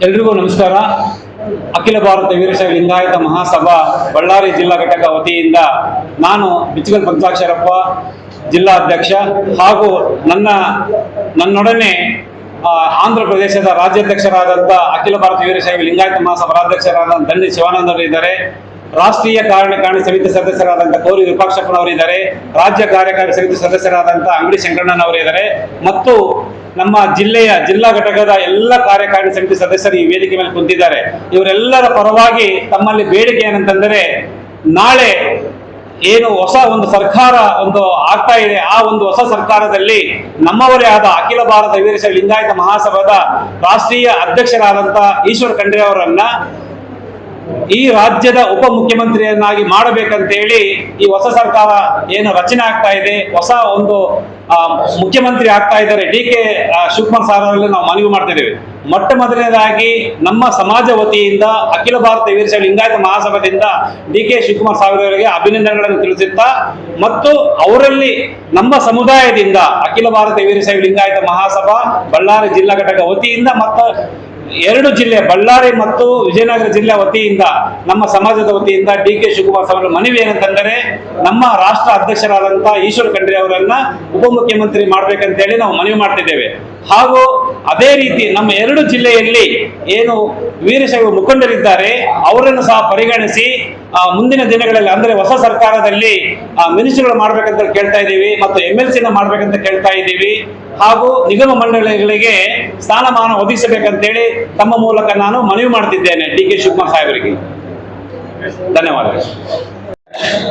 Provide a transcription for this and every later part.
ಎಲ್ರಿಗೂ ನಮಸ್ಕಾರ. ಅಖಿಲ ಭಾರತ ವೀರಶೈವ ಲಿಂಗಾಯತ ಮಹಾಸಭಾ ಬಳ್ಳಾರಿ ಜಿಲ್ಲಾ ಘಟಕ ವತಿಯಿಂದ ನಾನು ಬಿಚ್ಚಗಲ್ ಪಂಚಾಕ್ಷರಪ್ಪ ಜಿಲ್ಲಾ ಅಧ್ಯಕ್ಷ ಹಾಗೂ ನನ್ನೊಡನೆ ಆಂಧ್ರ ಪ್ರದೇಶದ ರಾಜ್ಯಾಧ್ಯಕ್ಷರಾದಂಥ ಅಖಿಲ ಭಾರತ ವೀರಶೈವ ಲಿಂಗಾಯತ ಮಹಾಸಭಾ ರಾಜ್ಯಾಧ್ಯಕ್ಷರಾದ ದಂಡಿ ಶಿವಾನಂದರವರಿದ್ದಾರೆ. ರಾಷ್ಟ್ರೀಯ ಕಾರ್ಯಕಾರಿಣಿ ಸಮಿತಿ ಸದಸ್ಯರಾದಂಥ ಕೋರಿ ವಿರೂಪಾಕ್ಷಪ್ಪನವರಿದ್ದಾರೆ. ರಾಜ್ಯ ಕಾರ್ಯಕಾರಿ ಸಮಿತಿ ಸದಸ್ಯರಾದಂಥ ಅಂಗಡಿ ಶಂಕರಣ್ಣನವರಿದ್ದಾರೆ ಮತ್ತು ನಮ್ಮ ಜಿಲ್ಲಾ ಘಟಕದ ಎಲ್ಲ ಕಾರ್ಯಕಾರಿಣಿ ಸಮಿತಿ ಸದಸ್ಯರು ಈ ವೇದಿಕೆ ಮೇಲೆ ಕುಂತಿದ್ದಾರೆ. ಇವರೆಲ್ಲರ ಪರವಾಗಿ ತಮ್ಮಲ್ಲಿ ಬೇಡಿಕೆ ಏನಂತಂದರೆ, ನಾಳೆ ಏನು ಹೊಸ ಒಂದು ಸರ್ಕಾರ ಆಗ್ತಾ ಇದೆ, ಆ ಒಂದು ಹೊಸ ಸರ್ಕಾರದಲ್ಲಿ ನಮ್ಮವರೇ ಆದ ಅಖಿಲ ಭಾರತ ವೀರಶೈವ ಲಿಂಗಾಯತ ಮಹಾಸಭಾದ ರಾಷ್ಟ್ರೀಯ ಅಧ್ಯಕ್ಷರಾದಂಥ ಈಶ್ವರ್ ಖಂಡ್ರೆ ಅವರನ್ನ ಈ ರಾಜ್ಯದ ಉಪಮುಖ್ಯಮಂತ್ರಿಯನ್ನಾಗಿ ಮಾಡಬೇಕಂತೇಳಿ ಈ ಹೊಸ ಸರ್ಕಾರ ಏನು ರಚನೆ ಆಗ್ತಾ ಇದೆ, ಹೊಸ ಒಂದು ಮುಖ್ಯಮಂತ್ರಿ ಆಗ್ತಾ ಇದ್ದಾರೆ ಡಿ.ಕೆ. ಶಿವಕುಮಾರ್ ಸಾರ್ ಅವರಲ್ಲಿ ನಾವು ಮನವಿ ಮಾಡ್ತಿದ್ದೇವೆ. ಮೊಟ್ಟ ಮೊದಲನೇದಾಗಿ ನಮ್ಮ ಸಮಾಜ ವತಿಯಿಂದ ಅಖಿಲ ಭಾರತ ವೀರಶೈವ ಲಿಂಗಾಯತ ಮಹಾಸಭಾದಿಂದ ಡಿ.ಕೆ. ಶಿವಕುಮಾರ್ ಸಾರ್ ಅವರಿಗೆ ಅಭಿನಂದನೆಗಳನ್ನು ತಿಳಿಸುತ್ತಾ, ಮತ್ತು ಅವರಲ್ಲಿ ನಮ್ಮ ಸಮುದಾಯದಿಂದ ಅಖಿಲ ಭಾರತ ವೀರಶೈವ ಲಿಂಗಾಯತ ಮಹಾಸಭಾ ಬಳ್ಳಾರಿ ಜಿಲ್ಲಾ ಘಟಕ ವತಿಯಿಂದ ಮತ್ತು 2 ಜಿಲ್ಲೆ ಬಳ್ಳಾರಿ ಮತ್ತು ವಿಜಯನಗರ ಜಿಲ್ಲೆ ವತಿಯಿಂದ ನಮ್ಮ ಸಮಾಜದ ವತಿಯಿಂದ ಡಿ.ಕೆ. ಶಿವಕುಮಾರ್ ಅವರ ಮನವಿ ಏನಂತಂದರೆ, ನಮ್ಮ ರಾಷ್ಟ್ರ ಅಧ್ಯಕ್ಷರಾದಂಥ ಈಶ್ವರ್ ಖಂಡ್ರೆ ಅವರನ್ನ ಉಪಮುಖ್ಯಮಂತ್ರಿ ಮಾಡ್ಬೇಕಂತೇಳಿ ನಾವು ಮನವಿ ಮಾಡ್ತಿದ್ದೇವೆ. ಹಾಗೂ ಅದೇ ರೀತಿ ನಮ್ಮ 2 ಜಿಲ್ಲೆಯಲ್ಲಿ ಏನು ವೀರಶೈವ ಮುಖಂಡರಿದ್ದಾರೆ ಅವರನ್ನು ಸಹ ಪರಿಗಣಿಸಿ ಮುಂದಿನ ದಿನಗಳಲ್ಲಿ ಅಂದರೆ ಹೊಸ ಸರ್ಕಾರದಲ್ಲಿ ಮಿನಿಸ್ಟರ್ಗಳು ಮಾಡ್ಬೇಕಂತ ಕೇಳ್ತಾ ಇದ್ದೀವಿ ಮತ್ತು MLC ಮಾಡ್ಬೇಕಂತ ಕೇಳ್ತಾ ಇದ್ದೀವಿ. ಹಾಗೂ ನಿಗಮ ಮಂಡಳಿಗಳಿಗೆ ಸ್ಥಾನಮಾನ ಒದಗಿಸಬೇಕಂತೇಳಿ ತಮ್ಮ ಮೂಲಕ ನಾನು ಮನವಿ ಮಾಡ್ತಿದ್ದೇನೆ ಡಿ.ಕೆ. ಶಿವಕುಮಾರ್ ಸಾಹೇಬರಿಗೆ. ಧನ್ಯವಾದಗಳು.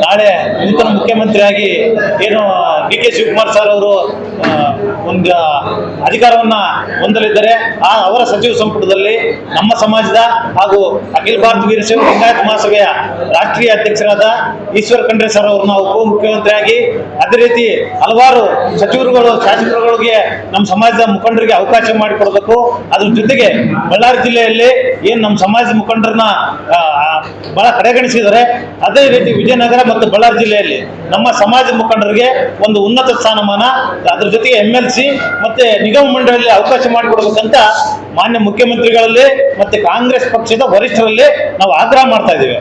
ನಾಳೆ ನೂತನ ಮುಖ್ಯಮಂತ್ರಿಯಾಗಿ ಏನು ಡಿ.ಕೆ. ಶಿವಕುಮಾರ್ ಸರ್ ಅವರು ಒಂದು ಅಧಿಕಾರವನ್ನ ಹೊಂದಲಿದ್ದಾರೆ. ಅವರ ಸಚಿವ ಸಂಪುಟದಲ್ಲಿ ನಮ್ಮ ಸಮಾಜದ ಹಾಗೂ ಅಖಿಲ ಭಾರತ ವೀರಶೈವ ಲಿಂಗಾಯತ ಮಹಾಸಭೆಯ ರಾಷ್ಟ್ರೀಯ ಅಧ್ಯಕ್ಷರಾದ ಈಶ್ವರ್ ಖಂಡ್ರೆ ಸರ್ ಅವ್ರನ್ನ ಉಪಮುಖ್ಯಮಂತ್ರಿಯಾಗಿ, ಅದೇ ರೀತಿ ಹಲವಾರು ಸಚಿವರುಗಳು ಶಾಸಕರುಗಳಿಗೆ ನಮ್ಮ ಸಮಾಜದ ಮುಖಂಡರಿಗೆ ಅವಕಾಶ ಮಾಡಿಕೊಡಬೇಕು. ಅದ್ರ ಜೊತೆಗೆ ಬಳ್ಳಾರಿ ಜಿಲ್ಲೆಯಲ್ಲಿ ಏನು ನಮ್ಮ ಸಮಾಜದ ಮುಖಂಡರನ್ನ ಬಹಳ ಕಡೆಗಣಿಸಿದ್ದಾರೆ, ಅದೇ ರೀತಿ ವಿಜಯನಗರ ಮತ್ತು ಬಳ್ಳಾರಿ ಜಿಲ್ಲೆಯಲ್ಲಿ ನಮ್ಮ ಸಮಾಜದ ಮುಖಂಡರಿಗೆ ಒಂದು ಉನ್ನತ ಸ್ಥಾನಮಾನ, ಅದ್ರ ಜೊತೆಗೆ MLC ಮತ್ತೆ ನಿಗಮ ಮಂಡಳಿಯಲ್ಲಿ ಅವಕಾಶ ಮಾಡಿಕೊಡ್ಬೇಕಂತ ಮಾನ್ಯ ಮುಖ್ಯಮಂತ್ರಿಗಳಲ್ಲಿ ಮತ್ತೆ ಕಾಂಗ್ರೆಸ್ ಪಕ್ಷದ ವರಿಷ್ಠರಲ್ಲಿ ನಾವು ಆಗ್ರಹ ಮಾಡ್ತಾ ಇದ್ದೇವೆ.